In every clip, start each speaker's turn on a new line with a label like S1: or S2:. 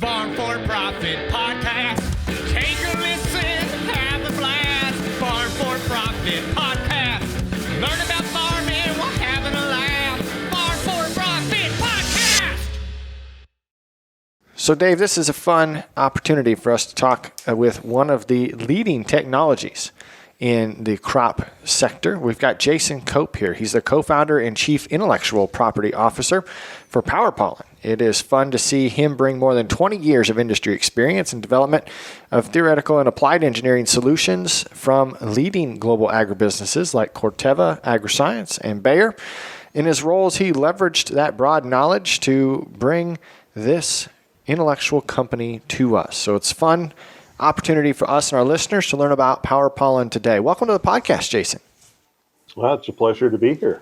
S1: Farm for Profit Podcast. Take a listen, have a blast. Farm for Profit Podcast. Learn about farming while having a laugh. Farm for Profit Podcast.
S2: So, Dave, this is a fun opportunity for us to talk with one of the leading technologies in the crop sector. We've got Jason Cope here. He's the co-founder and chief intellectual property officer for Pollen. It is fun to see him bring more than 20 years of industry experience and development of theoretical and applied engineering solutions from leading global agribusinesses like Corteva Agriscience and Bayer. In his roles, he leveraged that broad knowledge to bring this intellectual company to us. So it's fun opportunity for us and our listeners to learn about Pollen today. Welcome to the podcast, Jason.
S3: Well, it's a pleasure to be here.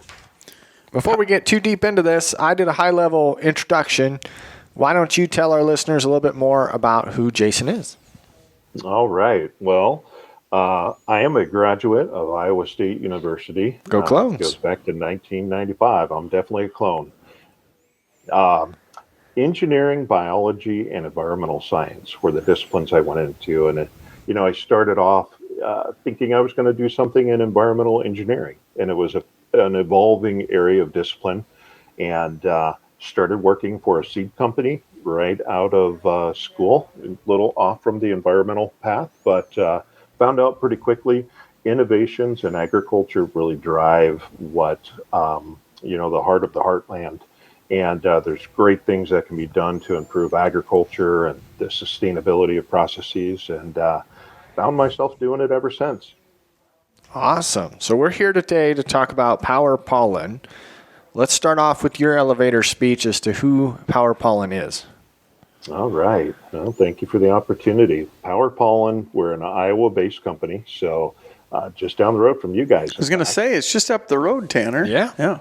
S2: Before we get too deep into this, I did a high-level introduction. Why don't you tell our listeners a little bit more about who Jason is?
S3: All right. Well, I am a graduate of Iowa State University.
S2: Go Clones.
S3: It goes back to 1995. I'm definitely a clone. Engineering, biology, and environmental science were the disciplines I went into. And, I started off thinking I was going to do something in environmental engineering. And it was an evolving area of discipline. And started working for a seed company right out of school, a little off from the environmental path. But found out pretty quickly innovations in agriculture really drive what, the heart of the heartland. And there's great things that can be done to improve agriculture and the sustainability of processes, and found myself doing it ever since.
S2: Awesome. So we're here today to talk about Pollen. Let's start off with your elevator speech as to who Pollen is.
S3: All right. Well, thank you for the opportunity. Pollen, we're an Iowa-based company, so just down the road from you guys.
S4: I was going to say, it's just up the road, Tanner.
S2: Yeah.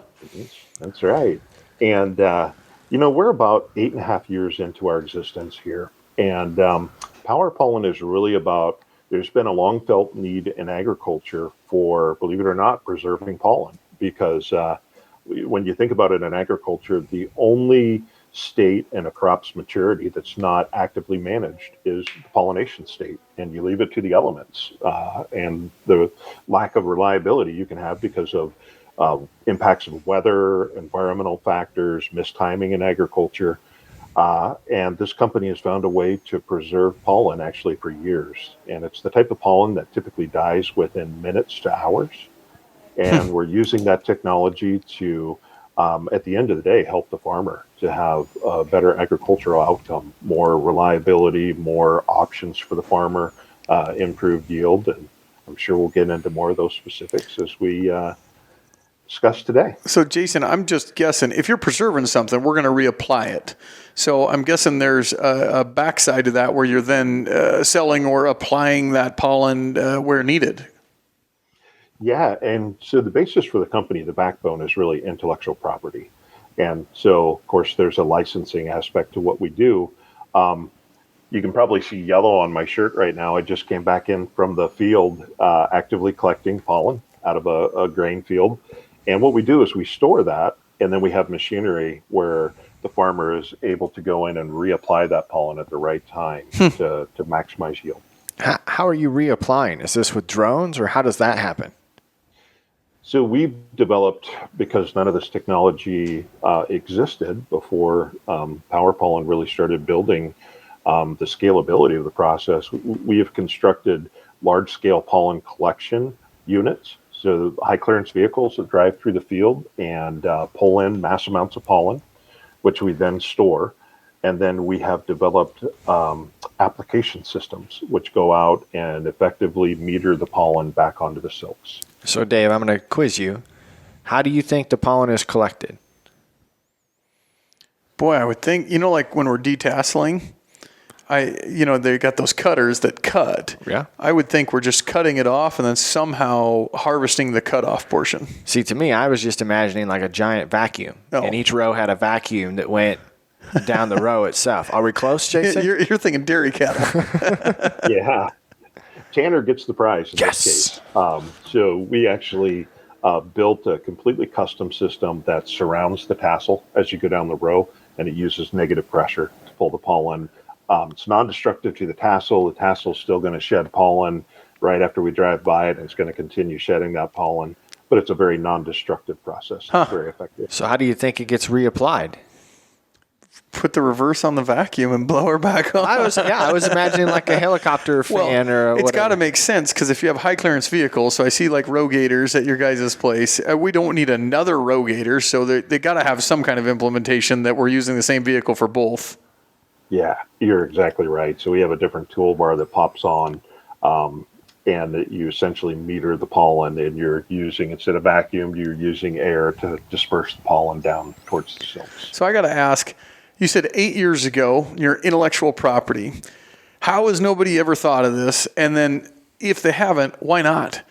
S3: That's right. And, we're about 8.5 years into our existence here. And Pollen is really about, there's been a long felt need in agriculture for, believe it or not, preserving pollen. Because when you think about it in agriculture, the only state in a crop's maturity that's not actively managed is the pollination state. And you leave it to the elements. And the lack of reliability you can have because of impacts of weather, environmental factors, mistiming in agriculture. And this company has found a way to preserve pollen actually for years. And it's the type of pollen that typically dies within minutes to hours. And we're using that technology to, at the end of the day, help the farmer to have a better agricultural outcome, more reliability, more options for the farmer, improved yield. And I'm sure we'll get into more of those specifics as we discuss today.
S4: So, Jason, I'm just guessing, if you're preserving something, we're going to reapply it. So I'm guessing there's a backside to that where you're then selling or applying that pollen where needed.
S3: Yeah, and so the basis for the company, the backbone, is really intellectual property. And so, of course, there's a licensing aspect to what we do. You can probably see yellow on my shirt right now. I just came back in from the field actively collecting pollen out of a grain field. And what we do is we store that, and then we have machinery where the farmer is able to go in and reapply that pollen at the right time to maximize yield.
S2: How are you reapplying? Is this with drones, or how does that happen?
S3: So we've developed, because none of this technology existed before Pollen really started building the scalability of the process, we have constructed large-scale pollen collection units. So high clearance vehicles that drive through the field and pull in mass amounts of pollen, which we then store. And then we have developed application systems which go out and effectively meter the pollen back onto the silks.
S2: So, Dave, I'm going to quiz you. How do you think the pollen is collected?
S4: Boy, I would think, like when we're detasseling, they got those cutters that cut.
S2: Yeah.
S4: I would think we're just cutting it off and then somehow harvesting the cutoff portion.
S2: See, to me, I was just imagining like a giant vacuum.
S4: Oh.
S2: And each row had a vacuum that went down the row itself. Are we close, Jason?
S4: You're thinking dairy cattle.
S3: Yeah. Tanner gets the prize in this case. So we actually built a completely custom system that surrounds the tassel as you go down the row, and it uses negative pressure to pull the pollen It's non-destructive to the tassel. The tassel is still going to shed pollen right after we drive by it, and it's going to continue shedding that pollen. But it's a very non-destructive process. It's very effective.
S2: So how do you think it gets reapplied?
S4: Put the reverse on the vacuum and blow her back on.
S2: I was imagining like a helicopter fan or
S4: it's
S2: whatever.
S4: got to make sense because if you have high clearance vehicles, so I see like Rogators at your guys' place, we don't need another Rogator, so they got to have some kind of implementation that we're using the same vehicle for both.
S3: Yeah, you're exactly right. So we have a different toolbar that pops on, and you essentially meter the pollen, and you're using, instead of vacuum, you're using air to disperse the pollen down towards the silks.
S4: So I got to ask, you said 8 years ago, your intellectual property. How has nobody ever thought of this? And then if they haven't, why not?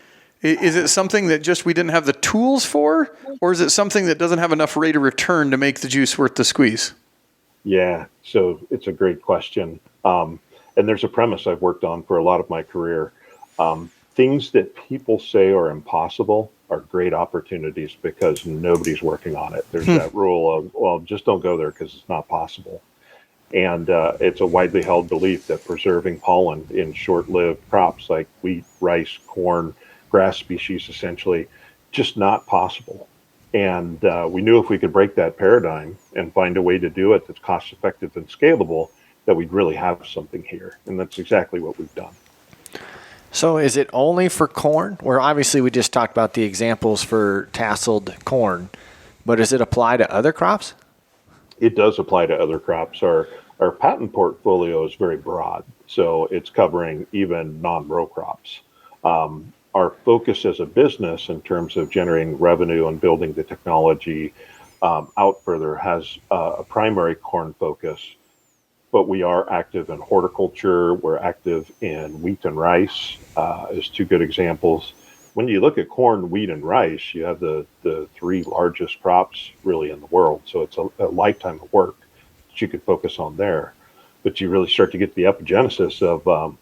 S4: Is it something that just we didn't have the tools for? Or is it something that doesn't have enough rate of return to make the juice worth the squeeze?
S3: Yeah, so it's a great question. And there's a premise I've worked on for a lot of my career. Things that people say are impossible are great opportunities because nobody's working on it. There's that rule of, well, just don't go there because it's not possible. And it's a widely held belief that preserving pollen in short-lived crops like wheat, rice, corn, grass species, essentially, just not possible. And we knew if we could break that paradigm and find a way to do it that's cost-effective and scalable, that we'd really have something here. And that's exactly what we've done.
S2: So is it only for corn? Where obviously we just talked about the examples for tasseled corn, but does it apply to other crops?
S3: It does apply to other crops. Our patent portfolio is very broad, so it's covering even non-row crops. Our focus as a business in terms of generating revenue and building the technology out further has a primary corn focus. But we are active in horticulture. We're active in wheat and rice as two good examples. When you look at corn, wheat, and rice, you have the three largest crops really in the world. So it's a lifetime of work that you could focus on there. But you really start to get the epigenesis of,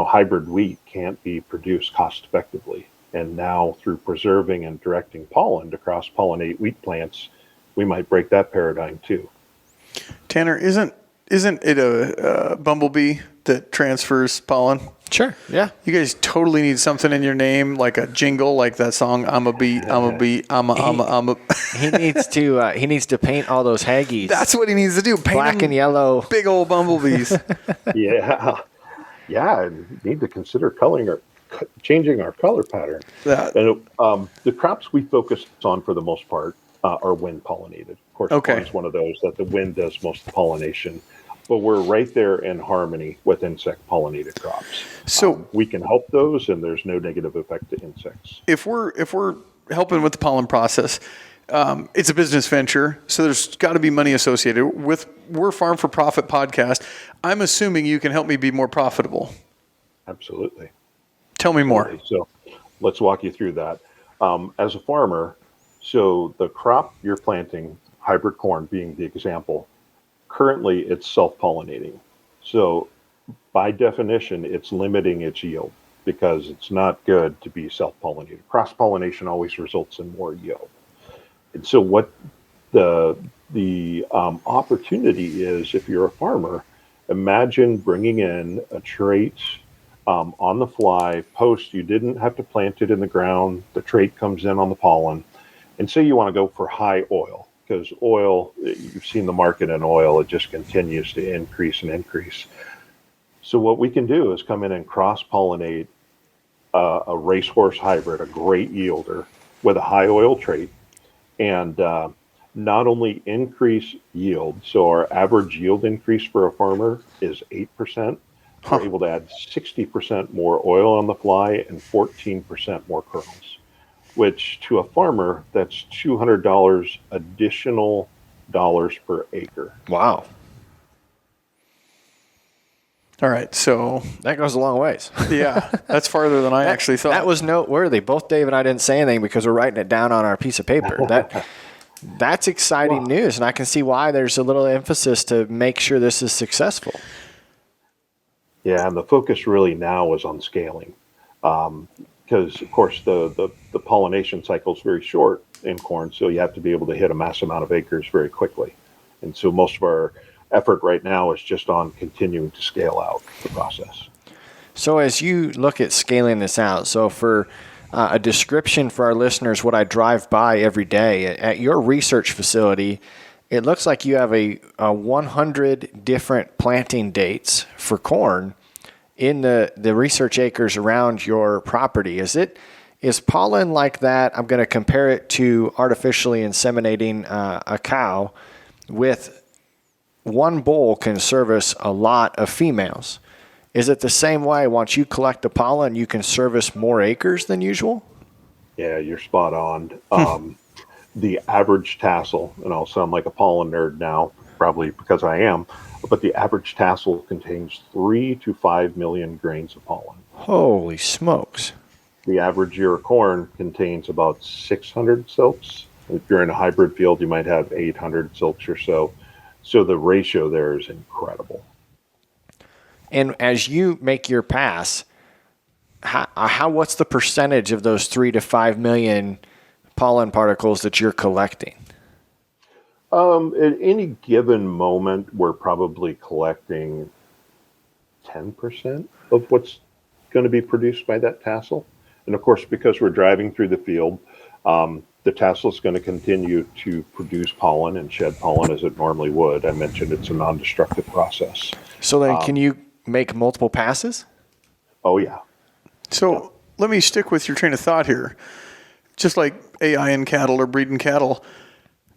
S3: hybrid wheat can't be produced cost effectively. And now through preserving and directing pollen to cross-pollinate wheat plants, we might break that paradigm too.
S4: Tanner, isn't it a bumblebee that transfers pollen?
S2: Sure. Yeah.
S4: You guys totally need something in your name, like a jingle, like that song. I'm a bee. I'm a bee. I'm a.
S2: He needs to paint all those Haggies.
S4: That's what he needs to do. Paint
S2: black and yellow.
S4: Big old bumblebees.
S3: Yeah. And need to consider changing our color pattern. And the crops we focus on for the most part are wind pollinated. Of course, corn is one of those that the wind does most of the pollination. But we're right there in harmony with insect pollinated crops. So we can help those, and there's no negative effect to insects.
S4: If we're helping with the pollen process, it's a business venture, so there's got to be money associated with. We're Farm for Profit podcast. I'm assuming you can help me be more profitable.
S3: Absolutely.
S4: Tell me more.
S3: So let's walk you through that. As a farmer, so the crop you're planting, hybrid corn being the example, currently it's self-pollinating. So by definition, it's limiting its yield because it's not good to be self-pollinated. Cross-pollination always results in more yield. And so what the opportunity is, if you're a farmer, imagine bringing in a trait on the fly, post, you didn't have to plant it in the ground, the trait comes in on the pollen, and say you want to go for high oil, because oil, you've seen the market in oil, it just continues to increase and increase. So what we can do is come in and cross-pollinate a racehorse hybrid, a great yielder, with a high oil trait, and not only increase yield, so our average yield increase for a farmer is 8%. We're able to add 60% more oil on the fly and 14% more kernels, which to a farmer, that's $200 additional dollars per acre.
S2: Wow.
S4: All right, so
S2: that goes a long ways.
S4: Yeah, that's farther than I actually thought.
S2: That was noteworthy. Both Dave and I didn't say anything because we're writing it down on our piece of paper. That's exciting news, and I can see why there's a little emphasis to make sure this is successful.
S3: Yeah, and the focus really now is on scaling, because of course the pollination cycle is very short in corn, so you have to be able to hit a mass amount of acres very quickly. And so most of our effort right now is just on continuing to scale out the process.
S2: So as you look at scaling this out, so for a description for our listeners, what I drive by every day at your research facility, it looks like you have a 100 different planting dates for corn in the research acres around your property. Is pollen like that? I'm going to compare it to artificially inseminating a cow. With one bull can service a lot of females. Is it the same way? Once you collect the pollen, you can service more acres than usual?
S3: Yeah, you're spot on. The average tassel, and I'll sound like a pollen nerd now, probably because I am, but the average tassel contains 3 to 5 million grains of pollen.
S2: Holy smokes.
S3: The average ear of corn contains about 600 silks. If you're in a hybrid field, you might have 800 silks or so. So the ratio there is incredible.
S2: And as you make your pass, what's the percentage of those 3 to 5 million pollen particles that you're collecting?
S3: At any given moment, we're probably collecting 10% of what's going to be produced by that tassel. And of course, because we're driving through the field, the tassel is going to continue to produce pollen and shed pollen as it normally would. I mentioned it's a non-destructive process.
S2: So then can you make multiple passes?
S3: Oh, yeah.
S4: So let me stick with your train of thought here. Just like AI in cattle or breeding cattle,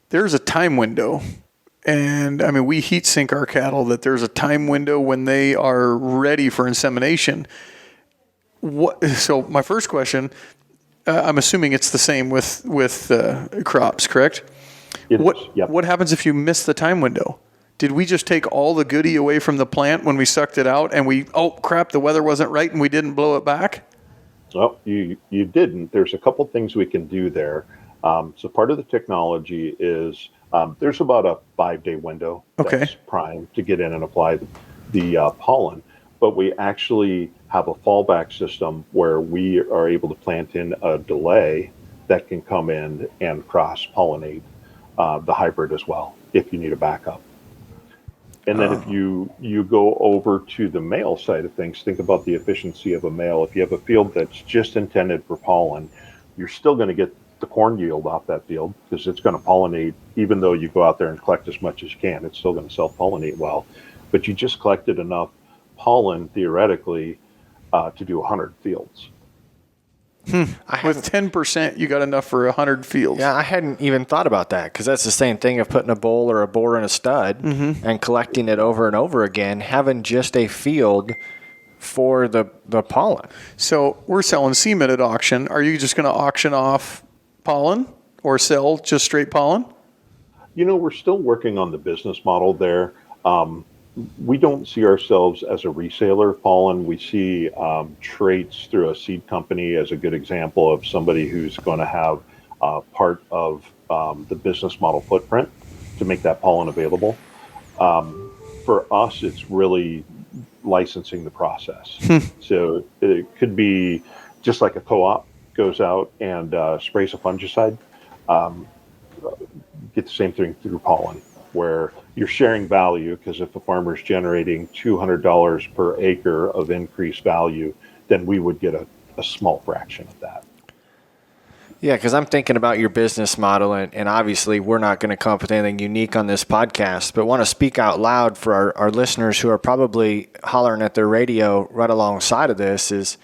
S4: there's a time window. And I mean, we heat sink our cattle that there's a time window when they are ready for insemination. So my first question, I'm assuming it's the same with crops, correct? What happens if you miss the time window? Did we just take all the goodie away from the plant when we sucked it out and the weather wasn't right and we didn't blow it back?
S3: Well, you didn't. There's a couple things we can do there. So part of the technology is there's about a 5-day window that's primed to get in and apply the pollen. But we actually have a fallback system where we are able to plant in a delay that can come in and cross-pollinate the hybrid as well if you need a backup. And then if you go over to the male side of things, think about the efficiency of a male. If you have a field that's just intended for pollen, you're still going to get the corn yield off that field because it's going to pollinate. Even though you go out there and collect as much as you can, it's still going to self-pollinate well. But you just collected enough pollen, theoretically, to do 100 fields.
S2: With
S4: 10%, you got enough for 100 fields.
S2: Yeah, I hadn't even thought about that because that's the same thing of putting a bull or a boar in a stud and collecting it over and over again, having just a field for the pollen.
S4: So we're selling semen at auction. Are you just going to auction off pollen or sell just straight pollen?
S3: We're still working on the business model there. We don't see ourselves as a reseller of pollen. We see traits through a seed company as a good example of somebody who's going to have part of the business model footprint to make that pollen available. For us, it's really licensing the process. So it could be just like a co-op goes out and sprays a fungicide, get the same thing through pollen, where you're sharing value, because if a farmer is generating $200 per acre of increased value, then we would get a small fraction of that.
S2: Yeah, because I'm thinking about your business model, and obviously we're not going to come up with anything unique on this podcast, but want to speak out loud for our listeners who are probably hollering at their radio right alongside of this is,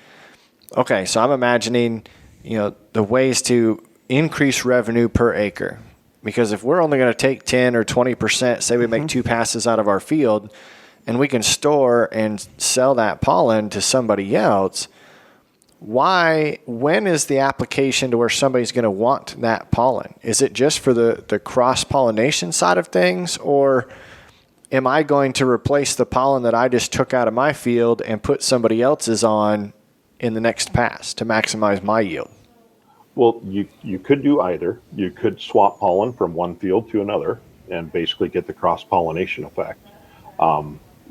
S2: okay, so I'm imagining, the ways to increase revenue per acre. Because if we're only going to take 10 or 20%, say we make 2 passes out of our field, and we can store and sell that pollen to somebody else, when is the application to where somebody's going to want that pollen? Is it just for the cross-pollination side of things, or am I going to replace the pollen that I just took out of my field and put somebody else's on in the next pass to maximize my yield?
S3: Well, you could do either. You could swap pollen from one field to another and basically get the cross-pollination effect,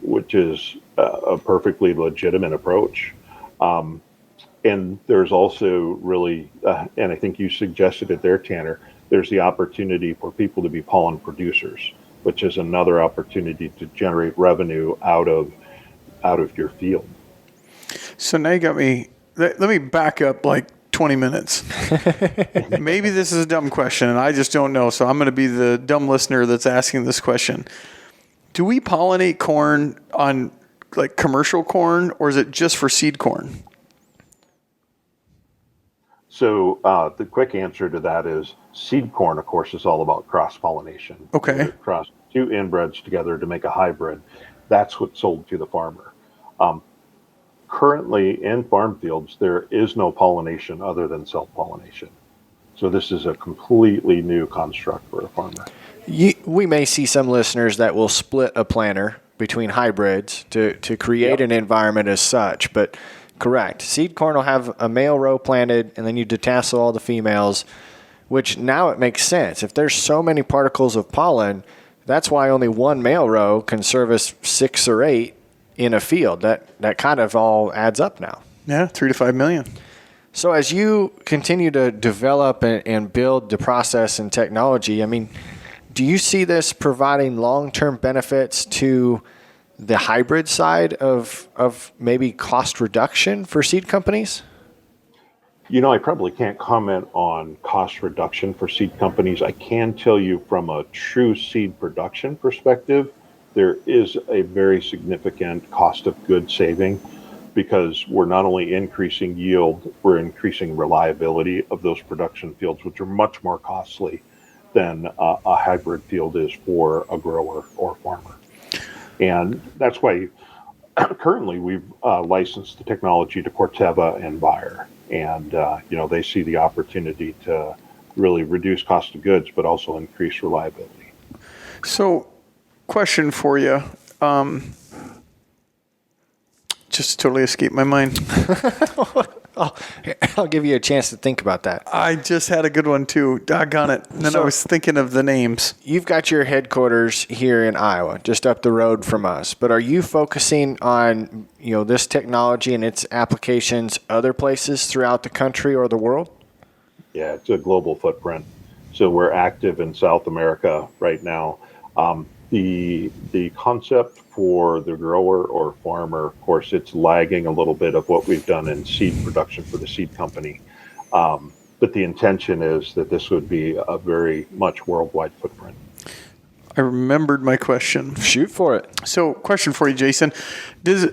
S3: which is a perfectly legitimate approach. And there's also really, and I think you suggested it there, Tanner, there's the opportunity for people to be pollen producers. which is another opportunity to generate revenue out of your field.
S4: So now you got me. Let me back up like 20 minutes. Maybe this is a dumb question, and I just don't know. So I'm going to be the dumb listener that's asking this question. Do we pollinate corn on like commercial corn, or is it just for seed corn?
S3: So the quick answer to that is seed corn, of course, is all about cross-pollination.
S4: Okay.
S3: You cross two inbreds together to make a hybrid. That's what's sold to the farmer. Currently in farm fields, there is no pollination other than self-pollination. So this is a completely new construct for a farmer.
S2: We may see some listeners that will split a planter between hybrids to create an environment as such, but correct. Seed corn will have a male row planted, and then you detassel all the females, which now it makes sense. If there's so many particles of pollen, that's why only one male row can service 6 or 8 in a field. That kind of all adds up now.
S4: Yeah, 3 to 5 million.
S2: So as you continue to develop and build the process and technology, I mean, do you see this providing long-term benefits to the hybrid side of maybe cost reduction for seed companies?
S3: I probably can't comment on cost reduction for seed companies. I can tell you from a true seed production perspective, there is a very significant cost of goods saving, because we're not only increasing yield, we're increasing reliability of those production fields, which are much more costly than a hybrid field is for a grower or farmer. And that's why currently we've licensed the technology to Corteva and Bayer. And, they see the opportunity to really reduce cost of goods, but also increase reliability.
S4: So, question for you. Just totally escaped my mind.
S2: I'll give you a chance to think about that.
S4: I just had a good one too. Doggone it. And then I was thinking of the names.
S2: You've got your headquarters here in Iowa, just up the road from us. But are you focusing on, this technology and its applications other places throughout the country or the world?
S3: Yeah, it's a global footprint. So we're active in South America right now. The concept for the grower or farmer, of course, it's lagging a little bit of what we've done in seed production for the seed company. But the intention is that this would be a very much worldwide footprint.
S4: I remembered my question.
S2: Shoot for it.
S4: So, question for you, Jason. Does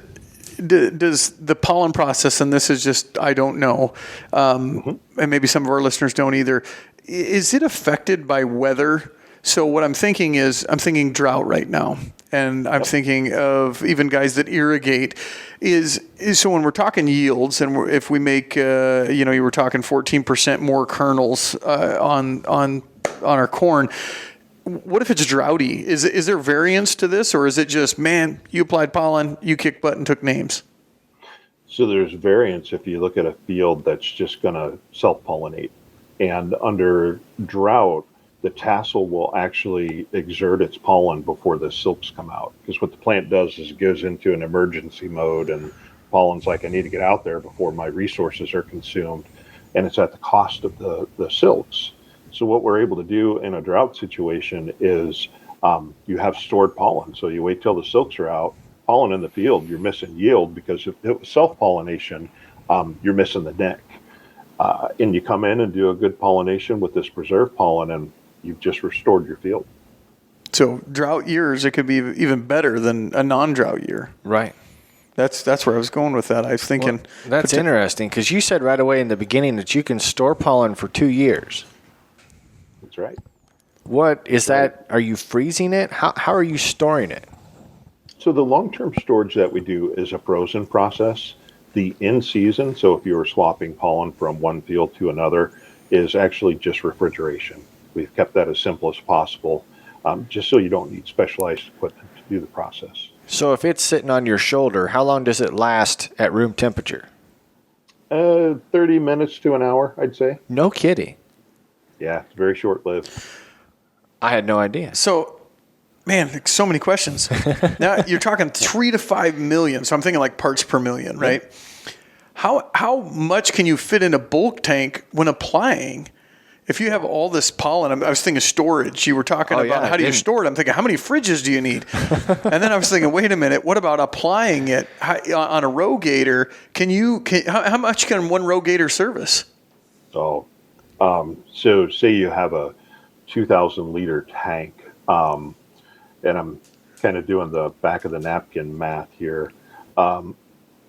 S4: the pollen process, and this is just, I don't know, and maybe some of our listeners don't either, is it affected by weather? So what I'm thinking is, I'm thinking drought right now. And I'm thinking of even guys that irrigate. So when we're talking yields, and if we make, you were talking 14% more kernels on our corn, what if it's droughty? Is there variance to this, or is it just, man, you applied pollen, you kicked butt and took names?
S3: So there's variance if you look at a field that's just going to self-pollinate. And under drought, the tassel will actually exert its pollen before the silks come out. Because what the plant does is it goes into an emergency mode, and pollen's like, I need to get out there before my resources are consumed. And it's at the cost of the silks. So what we're able to do in a drought situation is you have stored pollen. So you wait till the silks are out, pollen in the field, you're missing yield, because if it was self-pollination, you're missing the neck. And you come in and do a good pollination with this preserved pollen, and you've just restored your field.
S4: So drought years, it could be even better than a non-drought year.
S2: Right.
S4: That's where I was going with that. I was thinking.
S2: Well, that's interesting, because you said right away in the beginning that you can store pollen for 2 years.
S3: That's right.
S2: What is that? Are you freezing it? How are you storing it?
S3: So the long-term storage that we do is a frozen process. The in-season, so if you were swapping pollen from one field to another, is actually just refrigeration. We've kept that as simple as possible, just so you don't need specialized equipment to do the process.
S2: So if it's sitting on your shoulder, how long does it last at room temperature?
S3: 30 minutes to an hour, I'd say.
S2: No kidding.
S3: Yeah, it's very short-lived.
S2: I had no idea.
S4: So, man, so many questions. Now you're talking 3 to 5 million. So I'm thinking like parts per million, right? How much can you fit in a bulk tank when applying? if you have all this pollen, I was thinking storage. You were talking about how do you store it? I'm thinking, how many fridges do you need? And then I was thinking, wait a minute, what about applying it on a row gator? How much can one row gator service?
S3: So say you have a 2,000 liter tank, and I'm kind of doing the back of the napkin math here.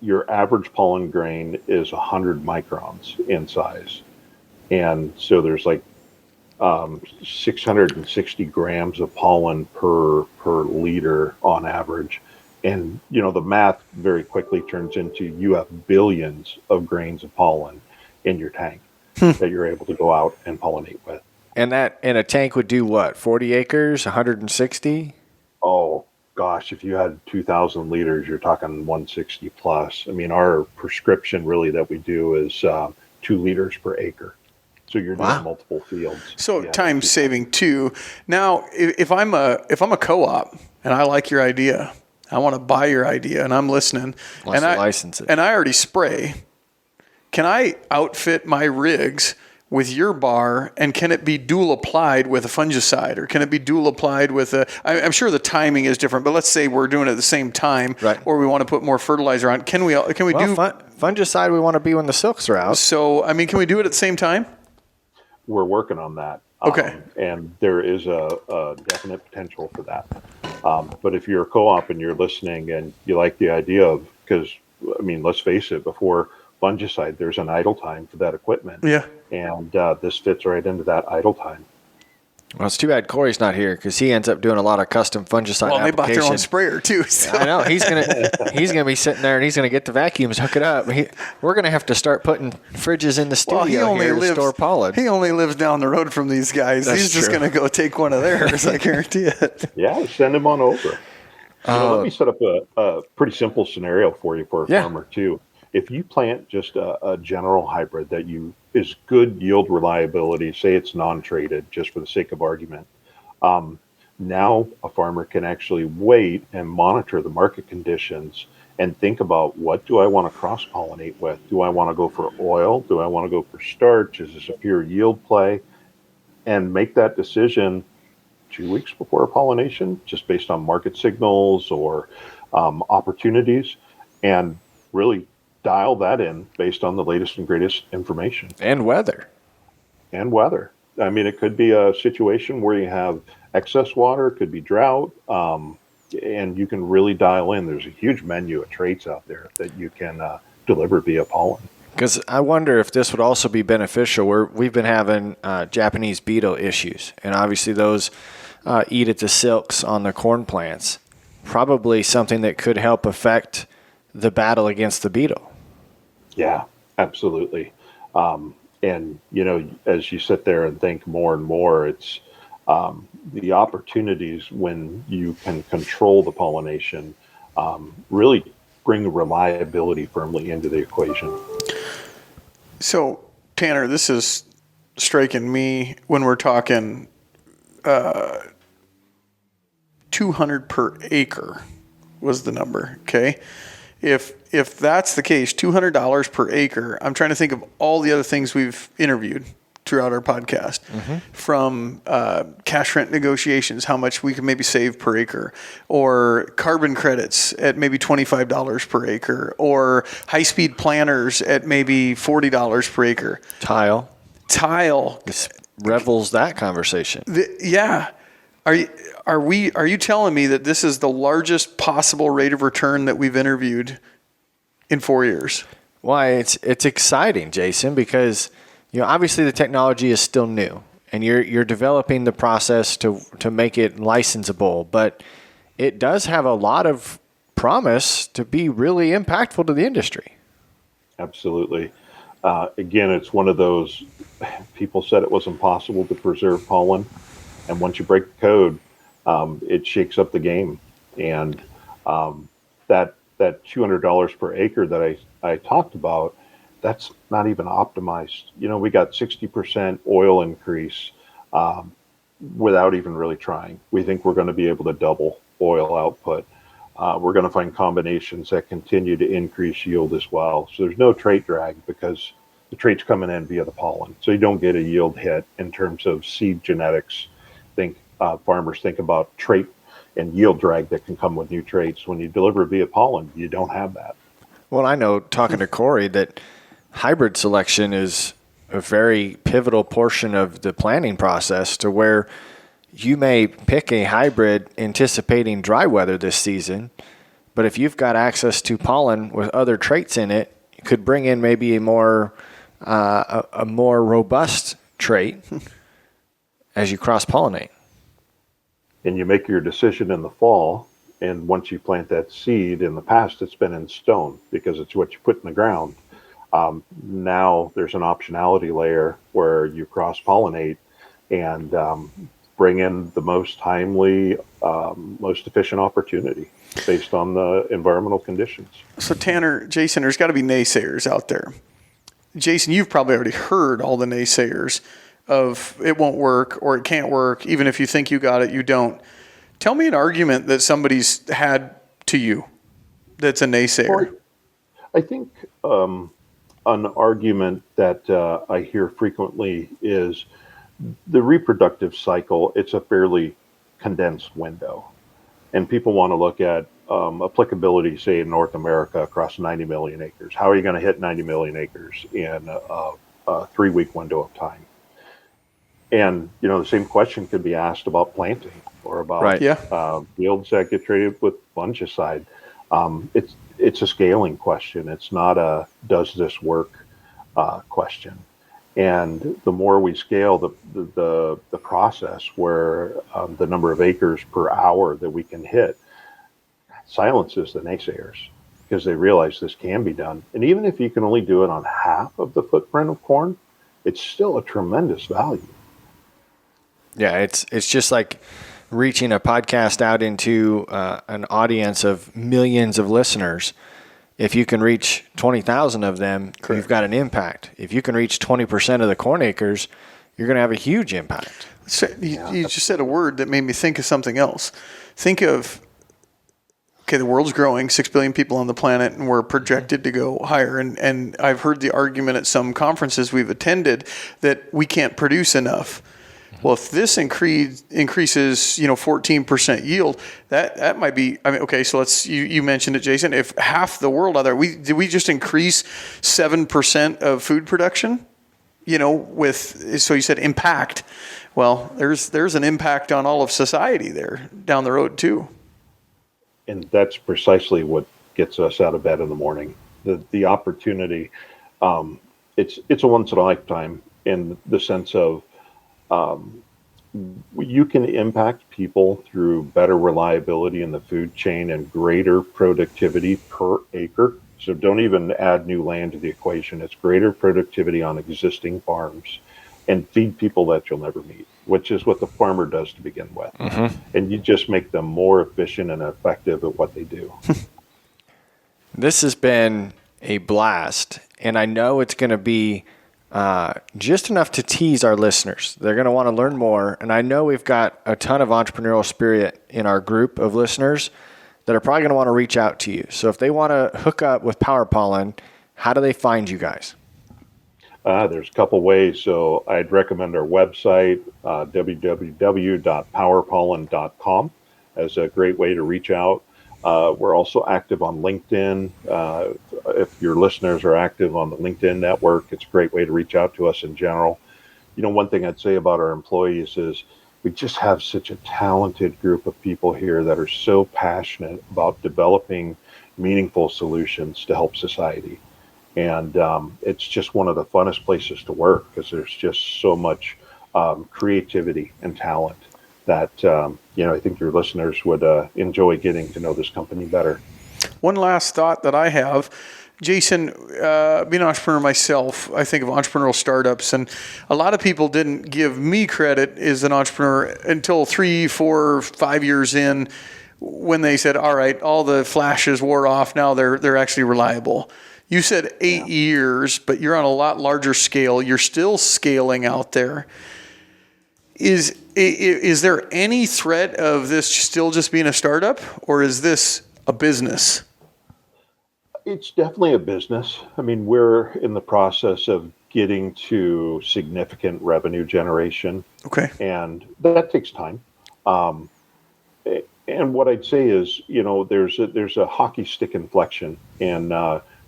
S3: Your average pollen grain is 100 microns in size. And so there's like 660 grams of pollen per liter on average. And, the math very quickly turns into you have billions of grains of pollen in your tank that you're able to go out and pollinate with.
S2: And that in a tank would do what, 40 acres, 160?
S3: Oh, gosh, if you had 2,000 liters, you're talking 160 plus. I mean, our prescription really that we do is 2 liters per acre. So you're doing multiple fields.
S4: So time saving too. Now, if I'm a co-op and I like your idea, I want to buy your idea, and I'm listening,
S2: and I license it,
S4: and I already spray. Can I outfit my rigs with your bar, and can it be dual applied with a fungicide, or can it be dual applied with I'm sure the timing is different, but let's say we're doing it at the same time,
S2: right,
S4: or we want to put more fertilizer on. Can we do
S2: fungicide? We want to be when the silks are out.
S4: So, can we do it at the same time?
S3: We're working on that.
S4: Okay.
S3: And there is a definite potential for that. But if you're a co-op and you're listening and you like the idea of, because, let's face it, before fungicide, there's an idle time for that equipment.
S4: Yeah.
S3: And this fits right into that idle time.
S2: Well, it's too bad Corey's not here because he ends up doing a lot of custom fungicide
S4: application. They bought their own sprayer too.
S2: So. I know he's gonna be sitting there and he's gonna get the vacuums, hook it up. We're gonna have to start putting fridges in the studio to store pollen.
S4: He only lives down the road from these guys. He's just gonna go take one of theirs. I guarantee it.
S3: Yeah, send him on over. Let me set up a pretty simple scenario for you for a farmer too. If you plant just a general hybrid that is good yield reliability, say it's non-traded, just for the sake of argument, now a farmer can actually wait and monitor the market conditions and think about, what do I want to cross-pollinate with? Do I want to go for oil? Do I want to go for starch? Is this a pure yield play? And make that decision 2 weeks before pollination, just based on market signals or opportunities, and really dial that in based on the latest and greatest information.
S2: And weather.
S3: It could be a situation where you have excess water, it could be drought, and you can really dial in. There's a huge menu of traits out there that you can deliver via pollen.
S2: Because I wonder if this would also be beneficial where we've been having Japanese beetle issues, and obviously those eat at the silks on the corn plants. Probably something that could help affect the battle against the beetle.
S3: Yeah, absolutely. And, as you sit there and think more and more, it's the opportunities when you can control the pollination really bring reliability firmly into the equation.
S4: So, Tanner, this is striking me when we're talking 200 per acre was the number, okay? If that's the case, $200 per acre, I'm trying to think of all the other things we've interviewed throughout our podcast, from cash rent negotiations, how much we can maybe save per acre, or carbon credits at maybe $25 per acre, or high-speed planters at maybe $40 per acre.
S2: Tile.
S4: This
S2: revels that conversation.
S4: Are you telling me that this is the largest possible rate of return that we've interviewed in 4 years?
S2: Why, it's exciting, Jason, because obviously the technology is still new, and you're developing the process to make it licensable, but it does have a lot of promise to be really impactful to the industry.
S3: Absolutely. Again, it's one of those, people said it was impossible to preserve pollen, and once you break the code, it shakes up the game. And that $200 per acre that I talked about, that's not even optimized. We got 60% oil increase without even really trying. We think we're going to be able to double oil output. We're going to find combinations that continue to increase yield as well. So there's no trait drag because the trait's coming in via the pollen. So you don't get a yield hit in terms of seed genetics. Farmers think about trait and yield drag that can come with new traits. When you deliver via pollen, you don't have that.
S2: Well, I know, talking to Corey, that hybrid selection is a very pivotal portion of the planning process, to where you may pick a hybrid anticipating dry weather this season, but if you've got access to pollen with other traits in it, you could bring in maybe a more robust trait as you cross-pollinate.
S3: And you make your decision in the fall, and once you plant that seed, in the past it's been in stone because it's what you put in the ground. Now there's an optionality layer where you cross-pollinate and bring in the most timely, most efficient opportunity based on the environmental conditions.
S4: So Tanner, Jason, there's got to be naysayers out there. Jason, you've probably already heard all the naysayers of it won't work or it can't work. Even if you think you got it, you don't. Tell me an argument that somebody's had to you that's a naysayer.
S3: I think an argument that I hear frequently is the reproductive cycle. It's a fairly condensed window, and people want to look at applicability, say, in North America across 90 million acres. How are you going to hit 90 million acres in a 3-week window of time? And, the same question could be asked about planting or about yields that get treated with fungicide. It's a scaling question. It's not a does this work question. And the more we scale the process, where the number of acres per hour that we can hit silences the naysayers, because they realize this can be done. And even if you can only do it on half of the footprint of corn, it's still a tremendous value.
S2: Yeah, it's just like reaching a podcast out into an audience of millions of listeners. If you can reach 20,000 of them, correct, you've got an impact. If you can reach 20% of the corn acres, you're going to have a huge impact.
S4: So you just said a word that made me think of something else. Think of, the world's growing, 6 billion people on the planet, and we're projected to go higher. And I've heard the argument at some conferences we've attended that we can't produce enough. Well, if this increases, 14% yield, that might be. So you mentioned it, Jason. If half the world out there, did we just increase 7% of food production? So you said impact. Well, there's an impact on all of society there down the road too.
S3: And that's precisely what gets us out of bed in the morning. The opportunity, it's a once in a lifetime, in the sense of you can impact people through better reliability in the food chain and greater productivity per acre. So don't even add new land to the equation. It's greater productivity on existing farms, and feed people that you'll never meet, which is what the farmer does to begin with. Mm-hmm. And you just make them more efficient and effective at what they do.
S2: This has been a blast, and I know it's going to be just enough to tease our listeners. They're going to want to learn more, and I know we've got a ton of entrepreneurial spirit in our group of listeners that are probably going to want to reach out to you. So if they want to hook up with Power Pollen, how do they find you guys?
S3: There's a couple ways. So I'd recommend our website, www.powerpollen.com, as a great way to reach out. We're also active on LinkedIn. If your listeners are active on the LinkedIn network, it's a great way to reach out to us in general. One thing I'd say about our employees is we just have such a talented group of people here that are so passionate about developing meaningful solutions to help society. And it's just one of the funnest places to work, because there's just so much creativity and talent that, I think your listeners would enjoy getting to know this company better.
S4: One last thought that I have, Jason, being an entrepreneur myself, I think of entrepreneurial startups, and a lot of people didn't give me credit as an entrepreneur until 3, 4, 5 years in, when they said, all right, all the flashes wore off, now they're actually reliable. You said 8 years, but you're on a lot larger scale. You're still scaling out there. Is there any threat of this still just being a startup, or is this a business?
S3: It's definitely a business. I mean, we're in the process of getting to significant revenue generation.
S4: Okay.
S3: And that takes time. And what I'd say is, there's a hockey stick inflection in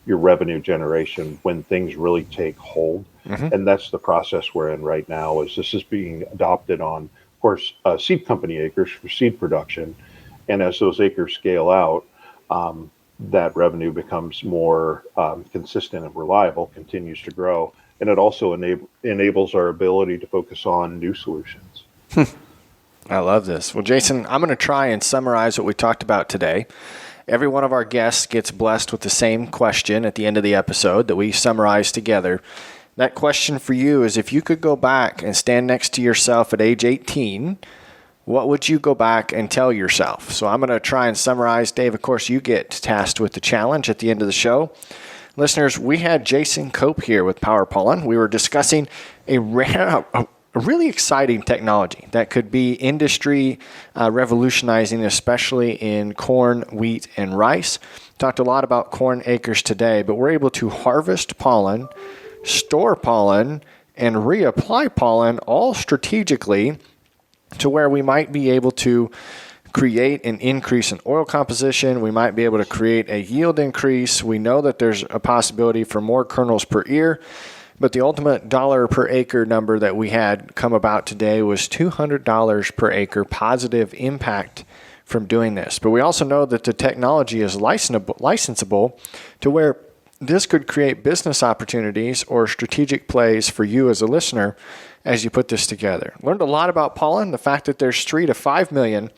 S3: your revenue generation when things really take hold. And that's the process we're in right now. Is this is being adopted on, of course, seed company acres for seed production. And as those acres scale out, that revenue becomes more consistent and reliable, continues to grow. And it also enables our ability to focus on new solutions.
S2: I love this. Well, Jason, I'm going to try and summarize what we talked about today. Every one of our guests gets blessed with the same question at the end of the episode that we summarize together. That question for you is, if you could go back and stand next to yourself at age 18, what would you go back and tell yourself? So I'm going to try and summarize. Dave, of course, you get tasked with the challenge at the end of the show. Listeners, we had Jason Cope here with Pollen. We were discussing a really exciting technology that could be industry revolutionizing, especially in corn, wheat, and rice. Talked a lot about corn acres today, but we're able to harvest pollen, store pollen, and reapply pollen all strategically to where we might be able to create an increase in oil composition. We might be able to create a yield increase. We know that there's a possibility for more kernels per ear. But the ultimate dollar per acre number that we had come about today was $200 per acre positive impact from doing this. But we also know that the technology is licensable to where this could create business opportunities or strategic plays for you as a listener as you put this together. Learned a lot about pollen, the fact that there's 3 to 5 million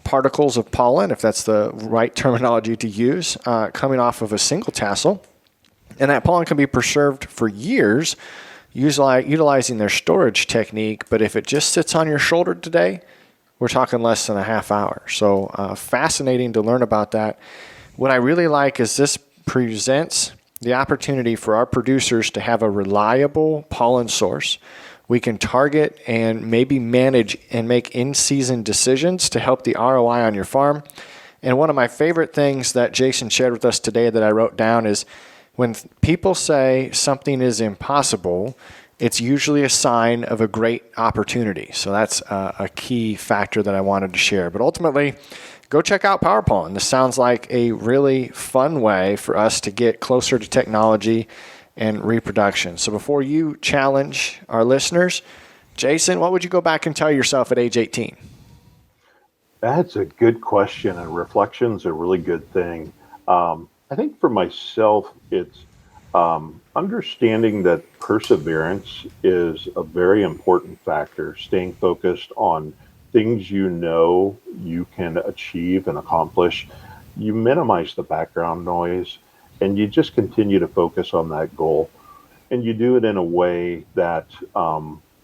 S2: particles of pollen, if that's the right terminology to use, coming off of a single tassel. And that pollen can be preserved for years utilizing their storage technique. But if it just sits on your shoulder today, we're talking less than a half hour. So fascinating to learn about that. What I really like is this presents the opportunity for our producers to have a reliable pollen source. We can target and maybe manage and make in-season decisions to help the ROI on your farm. And one of my favorite things that Jason shared with us today that I wrote down is, when people say something is impossible, it's usually a sign of a great opportunity. So that's a key factor that I wanted to share. But ultimately, go check out Pollen. This sounds like a really fun way for us to get closer to technology and reproduction. So before you challenge our listeners, Jason, what would you go back and tell yourself at age 18?
S3: That's a good question, and reflection's a really good thing. I think for myself, it's understanding that perseverance is a very important factor, staying focused on things you can achieve and accomplish. You minimize the background noise, and you just continue to focus on that goal. And you do it in a way that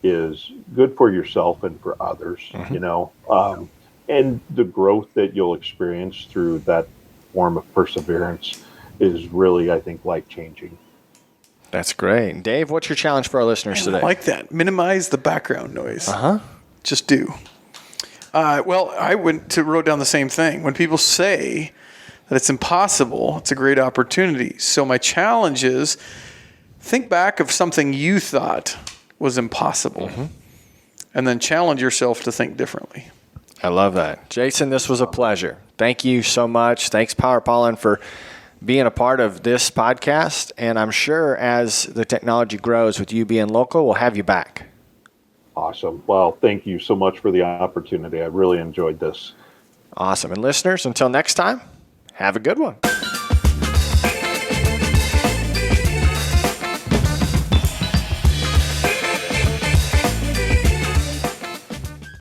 S3: is good for yourself and for others, and the growth that you'll experience through that form of perseverance is really, I think, life-changing.
S2: That's great. Dave, what's your challenge for our listeners today?
S4: I like that. Minimize the background noise. Just do. Well, I wrote down the same thing. When people say that it's impossible, it's a great opportunity. So my challenge is, think back of something you thought was impossible, and then challenge yourself to think differently.
S2: I love that. Jason, this was a pleasure. Thank you so much. Thanks, Pollen, for being a part of this podcast. And I'm sure as the technology grows with you being local, we'll have you back.
S3: Awesome. Well, thank you so much for the opportunity. I really enjoyed this.
S2: Awesome. And listeners, until next time, have a good one.